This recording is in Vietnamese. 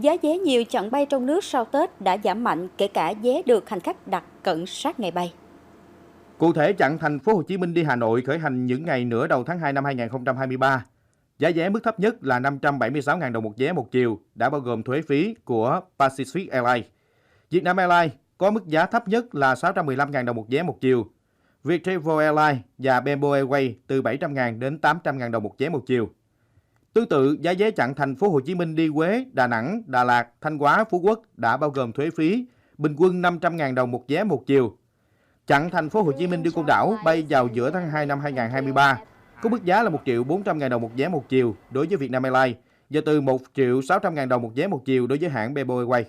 Giá vé nhiều chặng bay trong nước sau Tết đã giảm mạnh, kể cả vé được hành khách đặt cận sát ngày bay. Cụ thể, chặng thành phố Hồ Chí Minh đi Hà Nội khởi hành những ngày nửa đầu tháng 2 năm 2023. Giá vé mức thấp nhất là 576.000 đồng một vé một chiều, đã bao gồm thuế phí của Pacific Airlines. Vietnam Airlines có mức giá thấp nhất là 615.000 đồng một vé một chiều. Viettravel Airlines và Bamboo Airways từ 700.000 đến 800.000 đồng một vé một chiều. Tương tự, giá vé chặng thành phố Hồ Chí Minh đi Huế, Đà Nẵng, Đà Lạt, Thanh Hóa, Phú Quốc đã bao gồm thuế phí, bình quân 500.000 đồng một vé một chiều. Chặng thành phố Hồ Chí Minh đi Côn Đảo bay vào giữa tháng 2 năm 2023 có mức giá là 1.400.000 đồng một vé một chiều đối với Vietnam Airlines và từ 1.600.000 đồng một vé một chiều đối với hãng Bamboo Airways.